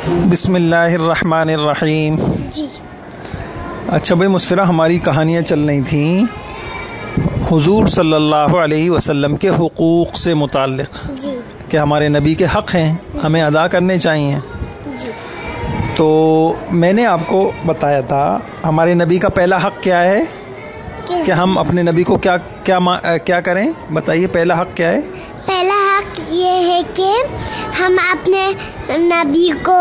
बिस्मिल्लाहिर्रहमानिर्रहीम। जी। अच्छा भाई मुस्फिरा, हमारी कहानियाँ चल रही थी हुजूर सल्लल्लाहु अलैहि वसल्लम के हुकूक से मुताल्लिक कि हमारे नबी के हक़ हैं, हमें अदा करने चाहिए। जी। तो मैंने आपको बताया था हमारे नबी का पहला हक़ क्या है कि हम अपने नबी को क्या करें, बताइए पहला हक़ क्या है? पहला हक ये है कि हम अपने नबी को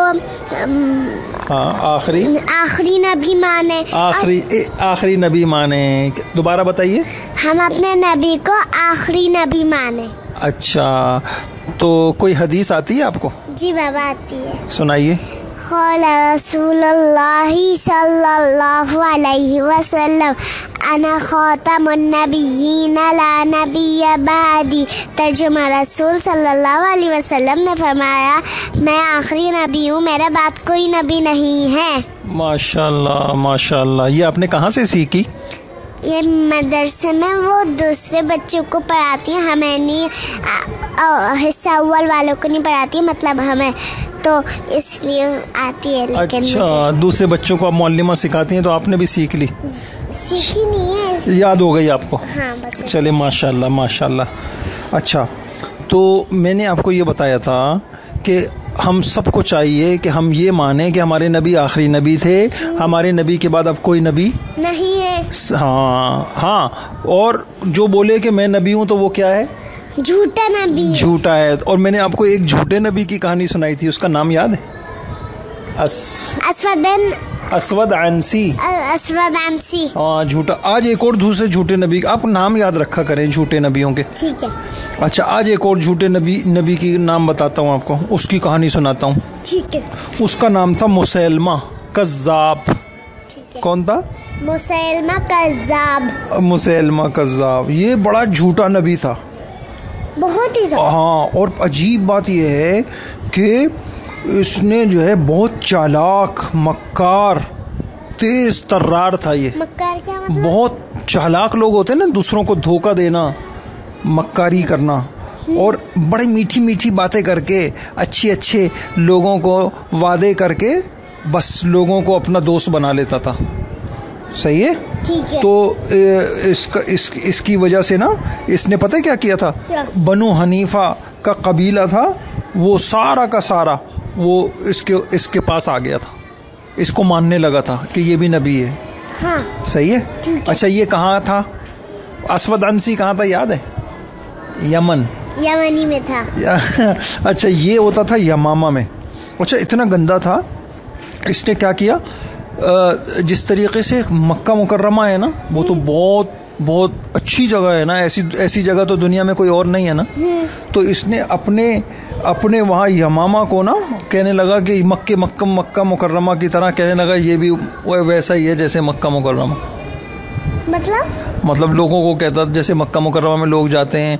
आखिरी नबी माने। आखिरी नबी माने। दोबारा बताइए। हम अपने नबी को आखिरी नबी माने। अच्छा, तो कोई हदीस आती है आपको? जी बाबा आती है। सुनाइए। क़ाल रसूलुल्लाहि सल्लल्लाहु अलैहि वसल्लम अना ख़ातमुन नबिय्यीन ला नबिय्य बअदी। तर्जुमा, रसूल सल्लल्लाहु अलैहि वसल्लम ने फरमाया, मैं आखिरी नबी हूँ, मेरे बाद कोई नबी नहीं है। माशाल्लाह माशाल्लाह। ये आपने कहाँ से सीखी? ये मदरसे में वो दूसरे बच्चों को पढ़ाती है, हमें नहीं, हिस्सा अव्वल वालों को नहीं पढ़ाती, मतलब हमें, तो इसलिए आती है। लेकिन अच्छा, दूसरे बच्चों को आप मौलिमा सिखाती हैं, तो आपने भी सीख ली? सीखी नहीं है, याद हो गई आपको? हाँ, बस। चले माशाल्लाह माशाल्लाह। अच्छा, तो मैंने आपको ये बताया था कि हम सबको चाहिए कि हम ये माने कि हमारे नबी आखिरी नबी थे, हमारे नबी के बाद अब कोई नबी नहीं है। हाँ, और जो बोले कि मैं नबी हूँ तो वो क्या है? झूठा नबी, झूठा है। और मैंने आपको एक झूठे नबी की कहानी सुनाई थी, उसका नाम याद है? असवद अंसी। हाँ, झूठा। आज एक और दूसरे झूठे नबी, आप नाम याद रखा करें झूठे नबियों के। ठीक है। अच्छा, आज एक और झूठे नबी की नाम बताता हूँ आपको, उसकी कहानी सुनाता हूँ। ठीक है। उसका नाम था मुसैलमा कज़्ज़ाब। कौन था? मुसैलमा कज़्ज़ाब। ये बड़ा झूठा नबी था, बहुत ही ज़्यादा। हाँ, और अजीब बात यह है कि इसने जो है बहुत चालाक, मक्कार, तेज तर्रार था। ये मक्कार क्या मतलब? बहुत चालाक लोग होते हैं ना, दूसरों को धोखा देना, मक्कारी करना, और बड़ी मीठी मीठी बातें करके, अच्छे लोगों को वादे करके बस लोगों को अपना दोस्त बना लेता था। सही है? ठीक है। तो इसकी वजह से ना, इसने पता है क्या किया था? बनु हनीफा का कबीला था, वो सारा का सारा वो इसके पास आ गया था, इसको मानने लगा था कि ये भी नबी है। हाँ। सही है? अच्छा, ये कहाँ था? असवद अंसी कहाँ था, याद है? यमनी में था। अच्छा, ये होता था यमामा में। अच्छा, इतना गंदा था, इसने क्या किया, जिस तरीके से मक्का मुकर्रमा है ना, वो तो बहुत बहुत अच्छी जगह है ना, ऐसी जगह तो दुनिया में कोई और नहीं है ना। तो इसने अपने वहाँ यमामा को ना कहने लगा कि मक्का मुकर्रमा की तरह कहने लगा, ये भी वैसा ही है जैसे मक्का मुकर्रमा। मतलब लोगों को कहता, जैसे मक्का मुकर्रमा में लोग जाते हैं,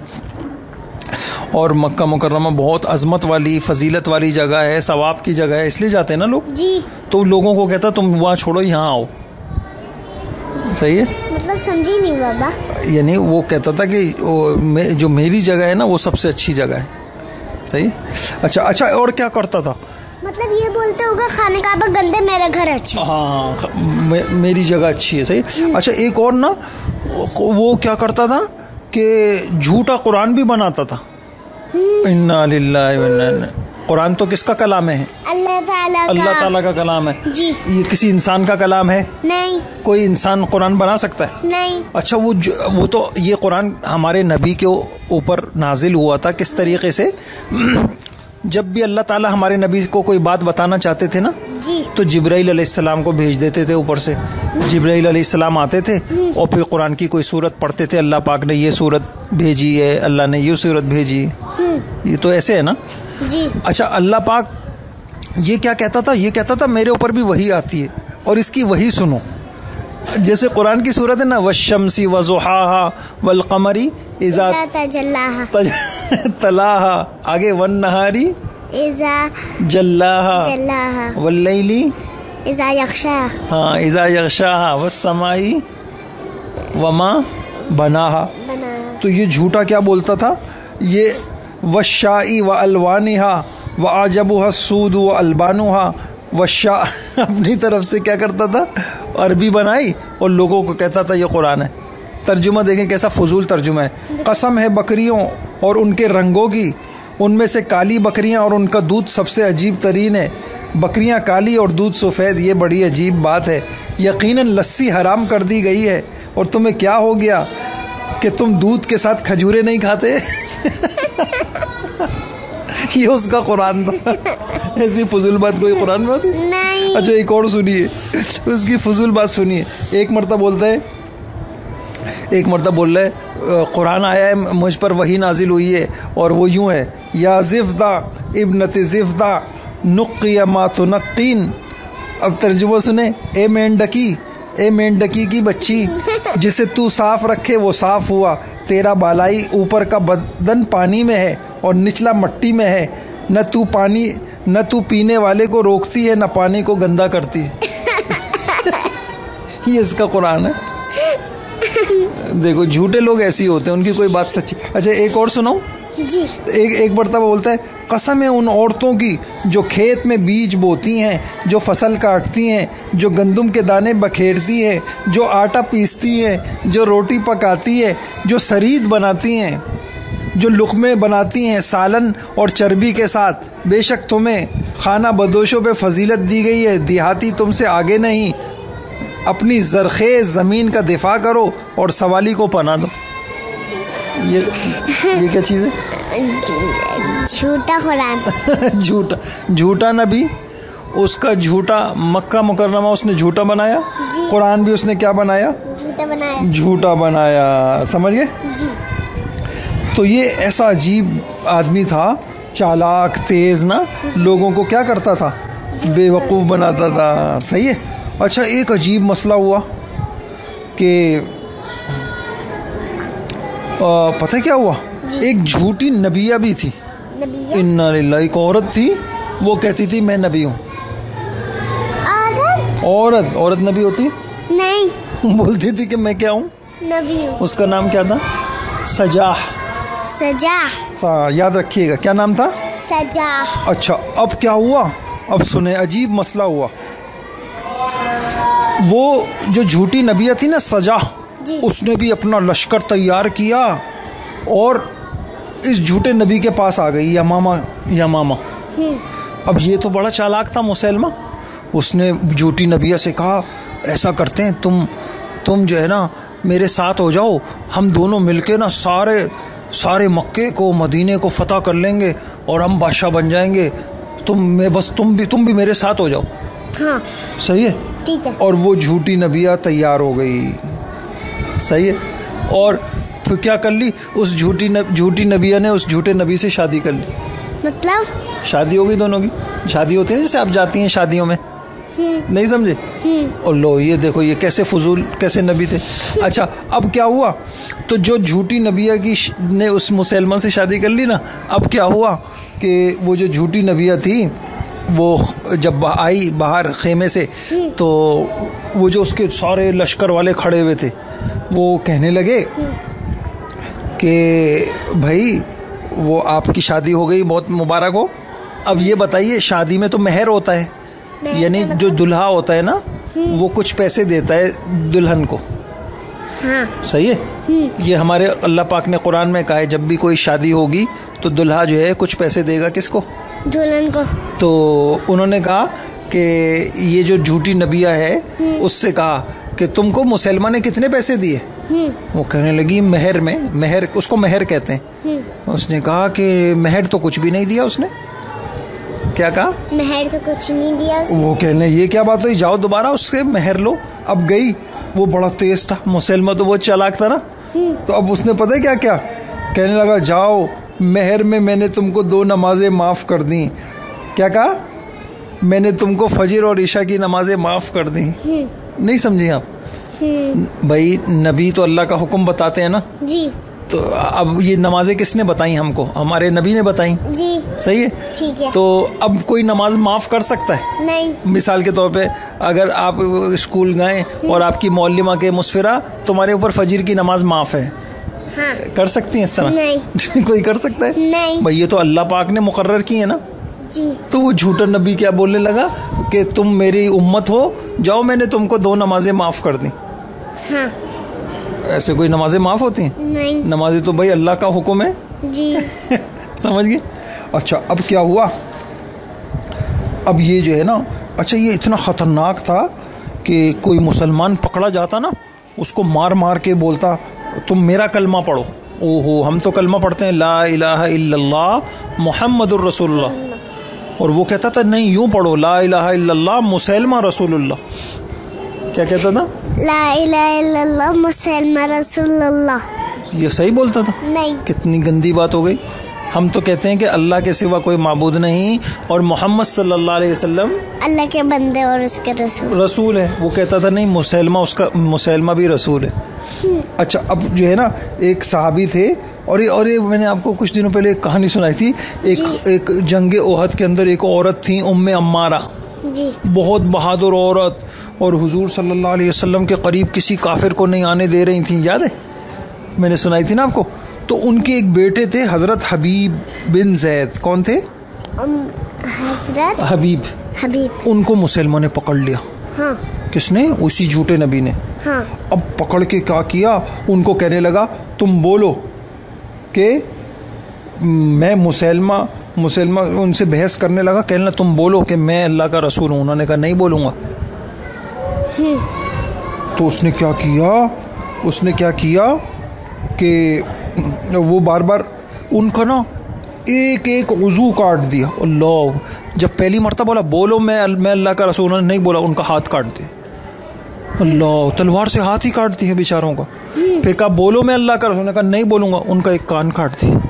और मक्का मुकर्रमा बहुत अजमत वाली, फजीलत वाली जगह है, सवाब की जगह है, इसलिए जाते हैं ना लोग जी। तो लोगों को कहता तुम वहाँ छोड़ो, यहाँ आओ। सही है? मतलब समझी नहीं बाबा। यानी वो कहता था कि जो मेरी जगह है ना, वो सबसे अच्छी जगह है। सही। अच्छा, और क्या करता था? मतलब ये बोलते होगा खाने काबा गंदे, मेरा घर अच्छा। हाँ, मेरी जगह अच्छी है। सही। अच्छा, एक और ना, वो क्या करता था कि झूठा कुरान भी बनाता था। इन्ना लिल्लाहि व इन्ना इलैहि। कुरान तो किसका कलाम है? अल्लाह ताला का कलाम है जी। ये किसी इंसान का कलाम है? नहीं। कोई इंसान कुरान बना सकता है? नहीं। अच्छा, वो तो ये कुरान हमारे नबी के ऊपर नाजिल हुआ था। किस तरीके से? जब भी अल्लाह ताला हमारे नबी को कोई बात बताना चाहते थे ना जी, तो जिब्राइल अलैहिस्सलाम को भेज देते थे ऊपर से। जिब्राइल अलैहिस्सलाम आते थे और फिर कुरान की कोई सूरत पढ़ते थे, अल्लाह पाक ने ये सूरत भेजी है, अल्लाह ने ये सूरत भेजी है। ये तो ऐसे है ना जी। अच्छा, अल्लाह पाक ये क्या कहता था? ये कहता था मेरे ऊपर भी वही आती है और इसकी वही सुनो। जैसे कुरान की सूरत है ना, वश्शम्सी वज़ुहाहा वल क़मरी इज़ा तलाहा, आगे वन नहारी इज़ा जल्लाहा वल्लैली इज़ा यग़शाहा, हाँ, इज़ा यग़शाहा वस्समाई वमा बनाहा। तो ये झूठा क्या बोलता था? वशाई व अलवानिहा व आजबुहा सूद व अलबानुहा वशा अपनी तरफ से क्या करता था, अरबी बनाई और लोगों को कहता था ये कुरान है। तर्जुमा देखें कैसा फजूल तर्जुमा है। कसम है बकरियों और उनके रंगों की, उनमें से काली बकरियां और उनका दूध सबसे अजीब तरीन है। बकरियां काली और दूध सफ़ेद, ये बड़ी अजीब बात है। यकीनन लस्सी हराम कर दी गई है और तुम्हें क्या हो गया कि तुम दूध के साथ खजूरें नहीं खाते। ये उसका कुरान था। ऐसी फजूल बात कोई कुरान में होती नहीं। अच्छा एक और सुनिए, उसकी फजूल बात सुनिए। एक मरतबा बोल रहा है कुरान आया है मुझ पर वही नाजिल हुई है और वो यूं है, या ज़िफ़दा इब्नत ज़िफ़दा नुक़िया मा तुनक़ीन। अब तर्जुमा सुने, ए मेंढकी की बच्ची, जिसे तू साफ रखे वो साफ हुआ। तेरा बालाई ऊपर का बदन पानी में है और निचला मट्टी में है। न तू पीने वाले को रोकती है, न पानी को गंदा करती है। ये इसका कुरान है। देखो झूठे लोग ऐसे ही होते हैं, उनकी कोई बात सच्ची। अच्छा एक और सुनाऊं जी। एक मरतबा बोलता है, कसम है उन औरतों की जो खेत में बीज बोती हैं, जो फसल काटती हैं, जो गंदुम के दाने बखेरती हैं, जो आटा पीसती हैं, जो रोटी पकाती है, जो सरीद बनाती हैं, जो लुक़मे बनाती हैं सालन और चर्बी के साथ। बेशक तुम्हें खाना बदोशों पे फजीलत दी गई है, देहाती तुमसे आगे नहीं। अपनी ज़रख़ेज़ ज़मीन का दिफा करो और सवाली को पना दो। ये क्या चीज़ है? झूठा कुरान। झूठा नबी, उसका झूठा मक्का मुकर्रमा उसने झूठा बनाया, कुरान भी उसने क्या बनाया? झूठा बनाया। समझ गए जी। तो ये ऐसा अजीब आदमी था, चालाक तेज ना, लोगों को क्या करता था, बेवकूफ़ बनाता था। सही है। अच्छा एक अजीब मसला हुआ कि पता है क्या हुआ, एक झूठी नबिया भी थी। इन्ना लिल्लाह। एक औरत थी, वो कहती थी मैं नबी हूँ। औरत नबी होती नहीं। बोलती थी कि मैं क्या हूँ, नबी हूँ। उसका नाम क्या था? सजाह। याद रखिएगा क्या नाम था? सजाह। अच्छा अब क्या हुआ, अब सुने अजीब मसला हुआ। वो जो झूठी नबिया थी ना सजाह, उसने भी अपना लश्कर तैयार किया और इस झूठे नबी के पास आ गई, यमामा। अब ये तो बड़ा चालाक था मुसलमा। उसने झूठी नबिया से कहा ऐसा करते हैं, तुम जो है ना मेरे साथ हो जाओ, हम दोनों मिलके ना सारे मक्के को मदीने को फतह कर लेंगे और हम बादशाह बन जाएंगे। तुम भी मेरे साथ हो जाओ। हाँ सही है, ठीक है। और वो झूठी नबिया तैयार हो गई। सही है। और फिर क्या कर ली, उस झूठी नबिया ने उस झूठे नबी से शादी कर ली। मतलब शादी हो गई दोनों की। शादी होती है जैसे आप जाती हैं शादियों में, नहीं समझे? और लो ये देखो ये कैसे नबी थे। अच्छा अब क्या हुआ, तो जो झूठी नबिया ने उस मुसलमान से शादी कर ली ना, अब क्या हुआ कि वो जो झूठी नबिया थी वो जब आई बाहर खेमे से, तो वो जो उसके सारे लश्कर वाले खड़े हुए थे वो कहने लगे कि भाई वो आपकी शादी हो गई, बहुत मुबारक हो। अब ये बताइए शादी में तो मेहर होता है, यानी जो दुल्हा होता है ना वो कुछ पैसे देता है दुल्हन को। हाँ। सही है। ये हमारे अल्लाह पाक ने कुरान में कहा है जब भी कोई शादी होगी तो दुल्हा जो है कुछ पैसे देगा। किसको? दुल्हन को। तो उन्होंने कहा कि ये जो झूठी नबिया है उससे कहा कि तुमको मुसलमान ने कितने पैसे दिए? वो कहने लगी मेहर उसको मेहर कहते हैं। उसने कहा कि मेहर तो कुछ भी नहीं दिया उसने। क्या कहा? मेहर तो कुछ नहीं दिया उसने। वो कहने ये क्या बात हुई, जाओ दोबारा उससे मेहर लो। अब गई, वो बड़ा तेज था मुसलमान, तो बहुत चालाक था ना, तो अब उसने पता है क्या कहने लगा, जाओ मेहर में मैंने तुमको 2 नमाजें माफ़ कर दी। क्या कहा? मैंने तुमको फजर और ईशा की नमाजें माफ़ कर दी। नहीं समझे आप? भाई नबी तो अल्लाह का हुक्म बताते हैं ना जी। तो अब ये नमाजें किसने बताई हमको? हमारे नबी ने बताई जी। सही है, ठीक है। तो अब कोई नमाज माफ़ कर सकता है? नहीं। मिसाल के तौर पे अगर आप स्कूल गए और आपकी मौलिमा के मुस्फिरा तुम्हारे ऊपर फजर की नमाज माफ़ है, हाँ। कर सकती हैं इस तरह? नहीं। कोई कर सकता है? नहीं। भाई ये तो अल्लाह पाक ने मुकर्रर की है ना। जी। तो वो झूठा नबी क्या बोलने लगा कि तुम मेरी उम्मत हो, जाओ मैंने तुमको 2 नमाजें माफ कर दी। हाँ। ऐसे कोई नमाजें माफ होती हैं? नहीं। नमाजें तो भाई अल्लाह का हुक्म है। जी। समझ गए? अच्छा अब क्या हुआ, अब ये जो है ना, अच्छा ये इतना खतरनाक था कि कोई मुसलमान पकड़ा जाता ना, उसको मार मार के बोलता तुम मेरा कलमा पढ़ो। ओहो, हम तो कलमा पढ़ते हैं ला इलाहा इल्लल्लाह मुहम्मदुर रसूलुल्लाह, और वो कहता था नहीं यूं पढ़ो ला इलाहा इल्लल्लाह मुसैलमा रसूलुल्लाह। क्या कहता था? ला इलाहा इल्लल्लाह मुसैलमा रसूलुल्लाह। ये सही बोलता था? नहीं। कितनी गंदी बात हो गई। हम तो कहते हैं कि अल्लाह के सिवा कोई माबूद नहीं और मोहम्मद सल्लल्लाहु अलैहि वसल्लम अल्लाह के बंदे और उसके रसूल है। वो कहता था नहीं मुसैलमा भी रसूल है। अच्छा अब जो है ना, एक सहाबी थे, और ये मैंने आपको कुछ दिनों पहले एक कहानी सुनाई थी। एक जंगे ओहद के अंदर एक औरत थी, उम्मे अम्मारा, बहुत बहादुर औरत, और हुजूर सल्लल्लाहु अलैहि वसल्लम के करीब किसी काफिर को नहीं आने दे रही थी, याद है मैंने सुनाई थी ना आपको। तो उनके एक बेटे थे हजरत हबीब बिन जैद। कौन थे? हजरत हबीब। उनको मुसलमानों ने पकड़ लिया। हाँ। किसने? उसी झूठे नबी ने। हाँ। अब पकड़ के क्या किया, उनको कहने लगा तुम बोलो कि मैं मुसलमा, उनसे बहस करने लगा, कहने लगा तुम बोलो कि मैं अल्लाह का रसूल हूं। उन्होंने कहा नहीं बोलूंगा। तो उसने क्या किया कि वो बार बार उनका ना एक एक वजू काट दिया। अल्लाह, जब पहली मरतबा बोला बोलो मैं अल्लाह का रसूल, उन्होंने नहीं बोला, उनका हाथ काट दिया। अल्लाह, तलवार से हाथ ही काट दिया बेचारों का। फिर कहा बोलो मैं अल्लाह का रसूल, उन्होंने कहा नहीं बोलूंगा, उनका एक कान काट दिया।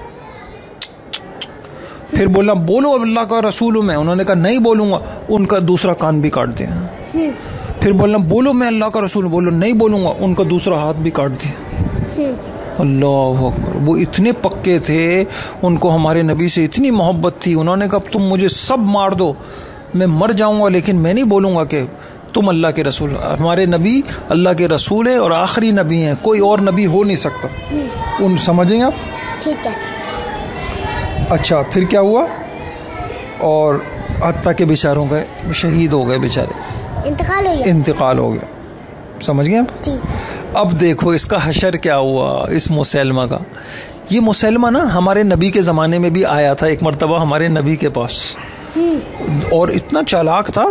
फिर बोला बोलो अल्लाह का रसूल हूं मैं, उन्होंने कहा नहीं बोलूंगा, उनका दूसरा कान भी काट दिया। फिर बोलना बोलो मैं अल्लाह का रसूल, बोलो नहीं बोलूंगा, उनका दूसरा हाथ भी काट दिया। अल्लाह अकबर। वो इतने पक्के थे, उनको हमारे नबी से इतनी मोहब्बत थी, उन्होंने कहा तुम मुझे सब मार दो, मैं मर जाऊंगा लेकिन मैं नहीं बोलूंगा कि तुम अल्लाह के रसूल। हमारे नबी अल्लाह के रसूल है और आखिरी नबी हैं, कोई और नबी हो नहीं सकता। उन समझें आप? ठीक है। अच्छा फिर क्या हुआ, और हत्ता के बेचारों का शहीद हो गए बेचारे, इंतकाल हो गया। समझ गए आप? ठीक है। अब देखो इसका हशर क्या हुआ इस मुसलमा का। ये मुसलमा ना हमारे नबी के ज़माने में भी आया था एक मरतबा हमारे नबी के पास, और इतना चालाक था,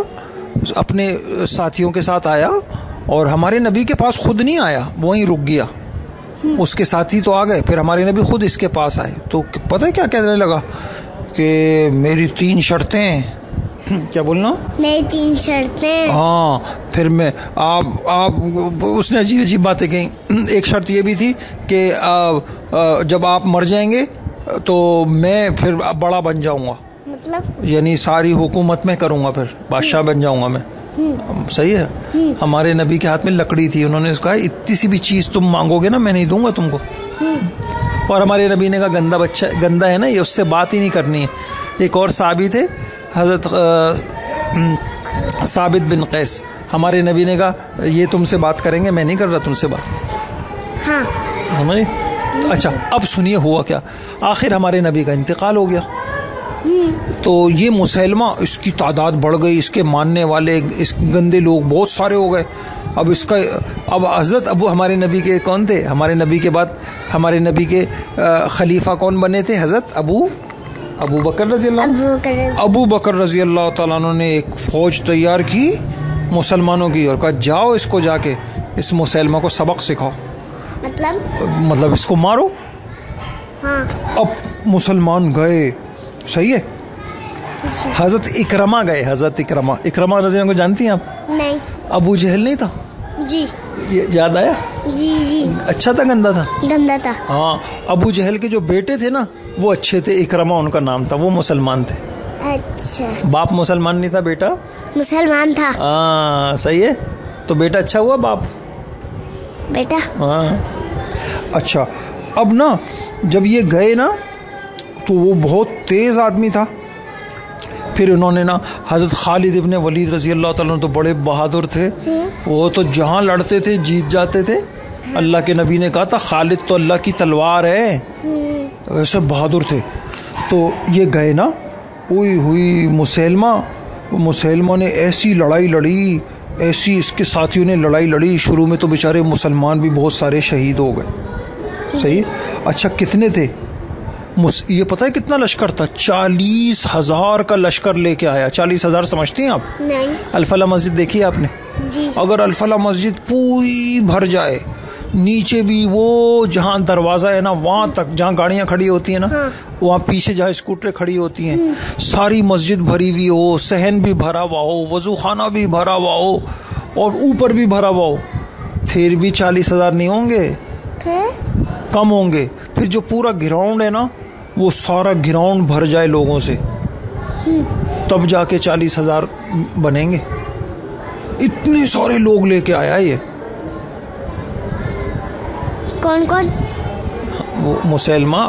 अपने साथियों के साथ आया, और हमारे नबी के पास खुद नहीं आया, वहीं रुक गया। उसके साथी तो आ गए, फिर हमारे नबी खुद इसके पास आए। तो पता है क्या कहने लगा कि मेरी 3 शर्तें। क्या बोलना? मेरी 3 शर्तें। हाँ, फिर मैं आप उसने अजीब अजीब बातें कही। एक शर्त ये भी थी कि जब आप मर जाएंगे तो मैं फिर बड़ा बन जाऊंगा, मतलब यानी सारी हुकूमत में करूंगा, फिर बादशाह बन जाऊंगा मैं। सही है। हमारे नबी के हाथ में लकड़ी थी, उन्होंने कहा इतनी सी भी चीज तुम मांगोगे ना मैं नहीं दूंगा तुमको। और हमारे नबी ने कहा गंदा बच्चा, गंदा है ना ये, उससे बात ही नहीं करनी है। एक और साहबी थे हजरत साबित बिन कैस, हमारे नबी ने कहा ये तुमसे बात करेंगे, मैं नहीं कर रहा तुमसे बात। हाँ। समझे? तो अच्छा अब सुनिए हुआ क्या, आखिर हमारे नबी का इंतकाल हो गया। तो ये मुसलमा, इसकी तादाद बढ़ गई, इसके मानने वाले इस गंदे लोग बहुत सारे हो गए। अब हजरत अबू, हमारे नबी के कौन थे, हमारे नबी के बाद हमारे नबी के खलीफा कौन बने थे? हजरत अबू बकर रजी अल्लाह ताला अन्हु ने एक फौज तैयार की मुसलमानों की, और कहा जाओ इसको जाके इस मुसलमा को सबक सिखाओ, मतलब इसको मारो। हाँ। अब मुसलमान गए, सही है। हजरत इकरमा गए, हजरत इकरमा रजी अल्लाह को जानती हैं आप? नहीं। अबू जहल नहीं था? जी। याद आया? जी। अच्छा था गंदा था? गंदा था। हाँ, अबू जहल के जो बेटे थे ना वो अच्छे थे, इकरमा उनका नाम था, वो मुसलमान थे। अच्छा। बाप मुसलमान नहीं था, बेटा मुसलमान था। हाँ सही है, तो बेटा अच्छा हुआ बाप। बेटा। हाँ। अच्छा अब ना जब ये गए ना तो वो बहुत तेज आदमी था। फिर उन्होंने ना हजरत खालिद इब्ने वलीद रजी अल्लाह ताला तो बड़े बहादुर थे, वो तो जहाँ लड़ते थे जीत जाते थे। अल्लाह के नबी ने कहा था खालिद तो अल्लाह की तलवार है, तो ऐसे बहादुर थे। तो ये गए ना, हुई मुसैलमा ने ऐसी लड़ाई लड़ी, ऐसी इसके साथियों ने लड़ाई लड़ी। शुरू में तो बेचारे मुसलमान भी बहुत सारे शहीद हो गए। सही। अच्छा कितने थे? ये पता है कितना लश्कर था? 40,000 का लश्कर लेके आया। 40,000 समझती हैं आप? नहीं। अल-फलाह मस्जिद देखी है आपने? जी। अगर अल-फलाह मस्जिद पूरी भर जाए, नीचे भी वो जहाँ दरवाजा है ना वहां तक, जहाँ गाड़ियां खड़ी होती है ना, हाँ। वहाँ पीछे जहाँ स्कूटरें खड़ी होती हैं, सारी मस्जिद भरी हुई हो, सहन भी भरा हुआ हो, वजू खाना भी भरा हुआ हो और ऊपर भी भरा हुआ हो, फिर भी 40,000 नहीं होंगे, कम होंगे। फिर जो पूरा ग्राउंड है ना, वो सारा ग्राउंड भर जाए लोगों से, तब जाके 40,000 बनेंगे। इतने सारे लोग लेके आया ये। कौन कौन? वो मुसैलमा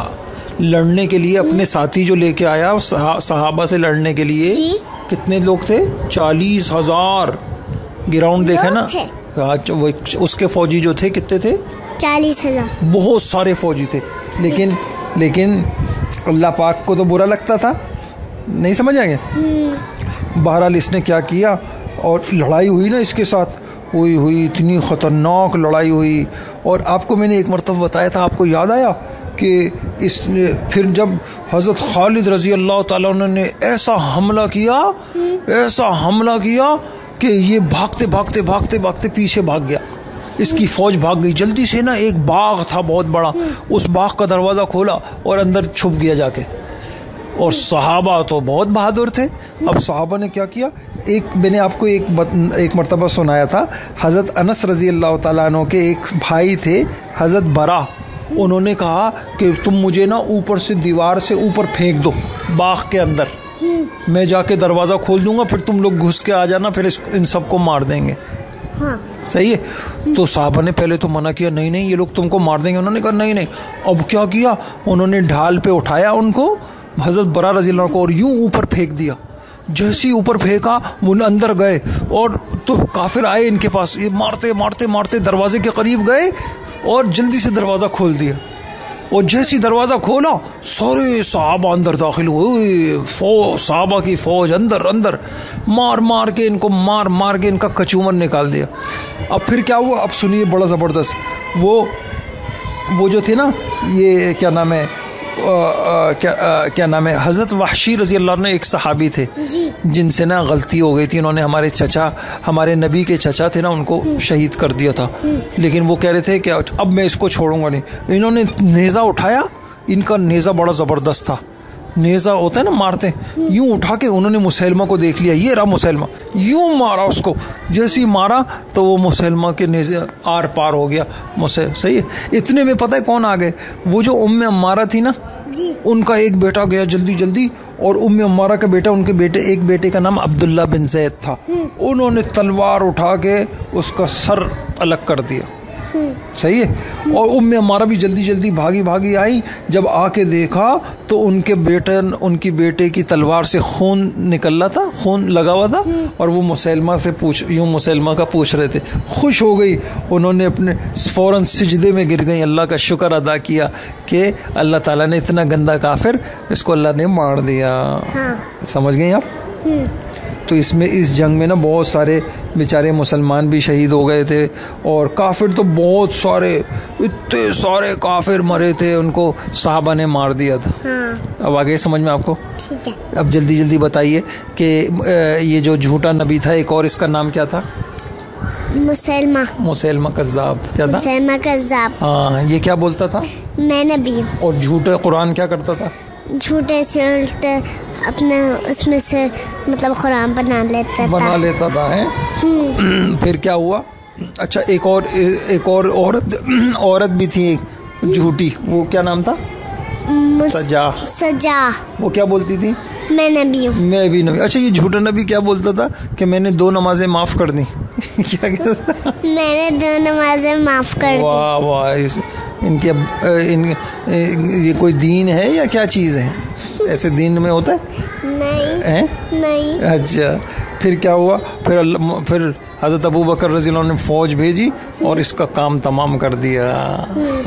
लड़ने के लिए अपने साथी जो लेके आया सहाबा से लड़ने के लिए। जी? कितने लोग थे? 40,000। ग्राउंड देखा ना? उसके फौजी जो थे कितने थे? 40,000। बहुत सारे फौजी थे। लेकिन अल्लाह पाक को तो बुरा लगता था, नहीं समझ आएंगे। बहरहाल इसने क्या किया, और लड़ाई हुई ना इसके साथ, हुई इतनी खतरनाक लड़ाई हुई। और आपको मैंने एक मरतबा बताया था, आपको याद आया कि इसने फिर जब हज़रत खालिद रज़ी अल्लाह ताला ने ऐसा हमला किया कि ये भागते पीछे भाग गया। इसकी फौज भाग गई जल्दी से ना। एक बाग था बहुत बड़ा, उस बाग का दरवाज़ा खोला और अंदर छुप गया जाके। और सहाबा तो बहुत बहादुर थे। अब सहाबा ने क्या किया, मैंने आपको एक मरतबा सुनाया था, हज़रत अनस रज़ी अल्लाह ताला अन्हु के एक भाई थे हज़रत बरा। उन्होंने कहा कि तुम मुझे ना ऊपर से दीवार से ऊपर फेंक दो बाग के अंदर, मैं जाके दरवाज़ा खोल दूंगा, फिर तुम लोग घुस के आ जाना, फिर इन सबको मार देंगे। हाँ। सही है। तो साहबा ने पहले तो मना किया, नहीं ये लोग तुमको मार देंगे। उन्होंने कहा नहीं। अब क्या किया, उन्होंने ढाल पे उठाया उनको, हज़रत बरा रज़ी अल्लाह को, और यूं ऊपर फेंक दिया। जैसे ही ऊपर फेंका वो अंदर गए, और तो काफिर आए इनके पास, ये मारते दरवाजे के करीब गए और जल्दी से दरवाज़ा खोल दिया। और जैसी दरवाज़ा खोला, सारे सहाबा अंदर दाखिल हुए। सहाबा की फौज अंदर मार के इनको मार के इनका कचूमर निकाल दिया। अब फिर क्या हुआ, अब सुनिए, बड़ा ज़बरदस्त। वो जो थे ना, ये क्या नाम है, क्या नाम है, हज़रत वहशी रज़ी अल्लाह ने एक सहाबी थे जिनसे ना गलती हो गई थी। उन्होंने हमारे नबी के चचा थे ना, उनको शहीद कर दिया था। लेकिन वो कह रहे थे कि अब मैं इसको छोड़ूंगा नहीं। इन्होंने नेज़ा उठाया, इनका नेज़ा बड़ा ज़बरदस्त था। नेज़ा होता है ना, मारते यूं उठा के उन्होंने मुसैलमा को देख लिया, ये रहा मुसैलमा, यूं मारा उसको। जैसे ही मारा तो वो मुसैलमा के नेज़े आर पार हो गया। सही है। इतने में पता है कौन आ गए, वो जो उम्मे अम्मारा थी ना जी, उनका एक बेटा गया जल्दी, और उम्मे अम्मारा का बेटा, एक बेटे का नाम अब्दुल्ला बिन ज़ैद था। उन्होंने तलवार उठा के उसका सर अलग कर दिया। सही है। और उम्मे अम्मारा भी जल्दी भागी आई। जब आके देखा तो उनकी बेटे की तलवार से खून निकल रहा था, खून लगा हुआ था, और वो मुसैलमा का पूछ रहे थे। खुश हो गई, उन्होंने अपने फौरन सिजदे में गिर गई, अल्लाह का शुक्र अदा किया कि अल्लाह ताला ने इतना गंदा काफिर, इसको अल्लाह ने मार दिया। हाँ। समझ गई आप? तो इस जंग में ना बहुत सारे बेचारे मुसलमान भी शहीद हो गए थे, और काफिर तो बहुत सारे, इतने सारे काफिर मरे थे, उनको सहाबा ने मार दिया था। हाँ। अब आगे समझ में आपको? ठीक है। अब जल्दी बताइए कि ये जो झूठा नबी था, एक और इसका नाम क्या था? मुसैलमा कज़्ज़ाब। क्या था? मुसैलमा कज़्ज़ाब। हाँ। ये क्या बोलता था? मैं नबी हूँ। और झूठे कुरान क्या करता था? झूठे से उल्टे अपने उसमें से मतलब कुरान बना लेता था है? फिर क्या हुआ? अच्छा, एक और औरत भी थी एक झूठी, वो क्या नाम था? सजा। वो क्या बोलती थी? मैं नबी हूँ। मैं भी नबी। अच्छा, ये झूठा नबी क्या बोलता था कि मैंने 2 नमाजें माफ कर दी। क्या कहता था? मैंने 2 नमाजें माफ कर दी। वाह, ये कोई दीन है या क्या चीज है? ऐसे दीन में होता है? नहीं। नहीं। अच्छा, फिर क्या हुआ, फिर हजरत अबू बकर रज़ियल्लाहु अन्हु ने फौज भेजी और इसका काम तमाम कर दिया।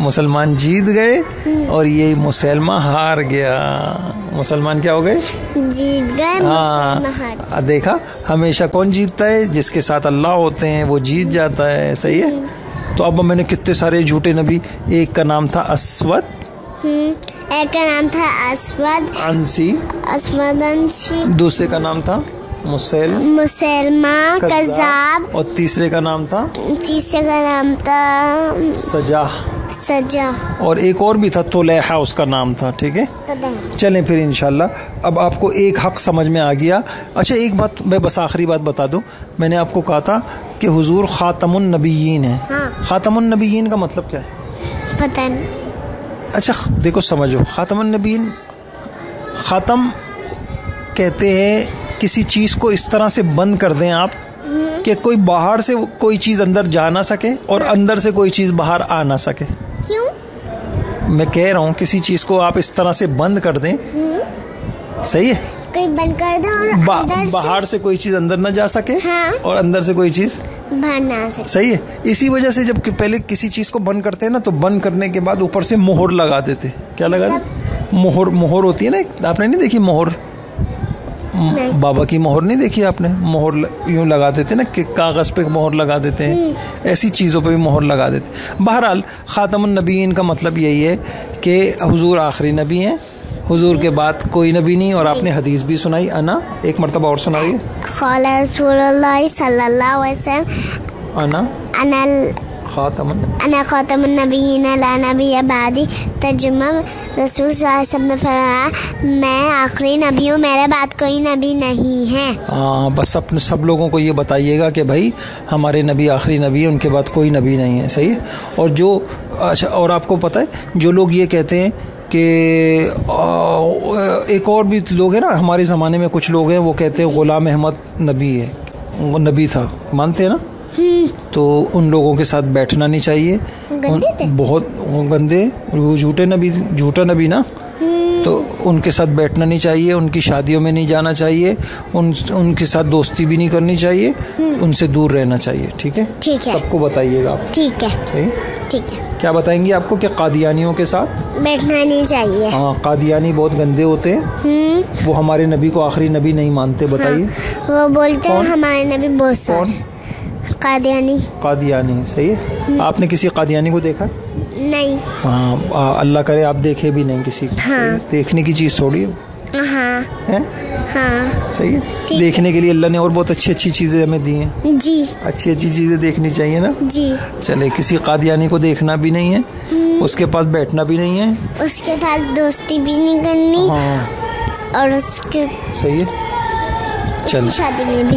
मुसलमान जीत गए और ये मुसलमान हार गया। मुसलमान क्या हो गए? जीत गए। हाँ, देखा, हमेशा कौन जीतता है? जिसके साथ अल्लाह होते हैं वो जीत जाता है। सही है। तो अब मैंने कितने सारे झूठे नबी, एक का नाम था अस्वद, एक का नाम था अस्वद अंसी, दूसरे का नाम था मुसलमा कज़्ज़ाब, और तीसरे का नाम था सजा, और एक और भी था तुलैहा उसका नाम था। ठीक है, चलें फिर इंशाल्लाह। अब आपको एक हक समझ में आ गया। अच्छा, एक बात मैं बस आखिरी बात बता दूं, मैंने आपको कहा था कि हुजूर खातमुन नबिय्यीन है। हाँ। खातमुन नबिय्यीन का मतलब क्या है? पता नहीं। अच्छा देखो, समझो, खातमुन नबिय्यीन, खातम कहते हैं किसी चीज को इस तरह से बंद कर दें आप कि कोई बाहर से कोई चीज अंदर जा ना सके और अंदर से कोई चीज बाहर आ ना सके। क्यों? मैं कह रहा हूँ किसी चीज को आप इस तरह से बंद कर दें, सही है, कोई बंद कर दे और बाहर से कोई चीज अंदर न जा सके। हाँ? और अंदर से कोई चीज बाहर ना आ सके। सही है। इसी वजह से जब पहले किसी चीज को बंद करते हैं ना, तो बंद करने के बाद ऊपर से मोहर लगा देते। क्या लगा देते? मोहर होती है ना, आपने नहीं देखी मोहर? बाबा की मोहर नहीं देखी आपने? मोहर यूं लगा देते ना, कि कागज पे मोहर लगा देते हैं, ऐसी चीजों पे भी मोहर लगा देते। बहरहाल खातमुन नबीयीन का मतलब यही है कि हुजूर आखिरी नबी हैं, हुजूर के बाद कोई नबी नहीं। और आपने हदीस भी सुनाई, अना, एक मरतबा और सुनाइए। क़ाला रसूलुल्लाह सल्लल्लाहु अलैहि वसल्लम अना खातमुन नबिय्यीन ला नबिय्य बादी। तर्जुमा, रसूल सल्लल्लाहु अलैहि वसल्लम ने फरमाया, मैं आखिरी नबी हूँ, मेरे बाद कोई नबी नहीं है। हाँ, बस अपने सब लोगों को ये बताइएगा कि भाई हमारे नबी आखिरी नबी है, उनके बाद कोई नबी नहीं है। सही है। और जो, अच्छा, और आपको पता है जो लोग ये कहते हैं कि एक और भी लोग हैं ना हमारे ज़माने में, कुछ लोग हैं वो कहते हैं गुलाम अहमद नबी है, वो नबी था, मानते हैं ना? तो उन लोगों के साथ बैठना नहीं चाहिए। बहुत गंदे, वो झूठा नबी ना, तो उनके साथ बैठना नहीं चाहिए, उनकी शादियों में नहीं जाना चाहिए, उनके साथ दोस्ती भी नहीं करनी चाहिए, उनसे दूर रहना चाहिए। ठीक है? ठीक है। सबको बताइएगा आप। ठीक है। सही? ठीक है। क्या बताएंगे आपको? कि कादियानियों के साथ बैठना नहीं चाहिए। हाँ, कादियानी बहुत गंदे होते हैं, वो हमारे नबी को आखिरी नबी नहीं मानते। बताइए। हाँ, वो बोलते हैं हमारे नबी बहुत सारे। कादियानी। सही है। आपने किसी कादियानी को देखा? नहीं। हाँ, अल्लाह करे आप देखे भी नहीं किसी को। हाँ। देखने की चीज थोड़ी है। हाँ। है? हाँ। सही है। देखने के लिए अल्लाह ने और बहुत अच्छी अच्छी चीजें हमें दी हैं। जी। अच्छी अच्छी चीजें देखनी चाहिए ना। जी। चले, किसी कादियानी को देखना भी नहीं है, उसके पास बैठना भी नहीं है, उसके पास दोस्ती भी नहीं करनी। हाँ। और उसके, सही है, चल, शादी में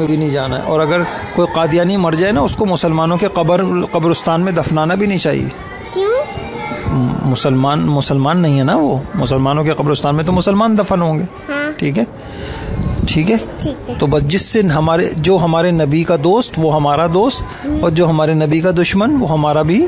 भी नहीं जाना है। और अगर कोई कादियानी मर जाए ना, उसको मुसलमानों के कब्रिस्तान में दफनाना भी नहीं चाहिए। क्यों? मुसलमान नहीं है ना वो, मुसलमानों के कब्रिस्तान में तो मुसलमान दफन होंगे। हाँ। ठीक है? ठीक है। ठीक है। तो बस जिससे जो हमारे नबी का दोस्त वो हमारा दोस्त, और जो हमारे नबी का दुश्मन वो हमारा भी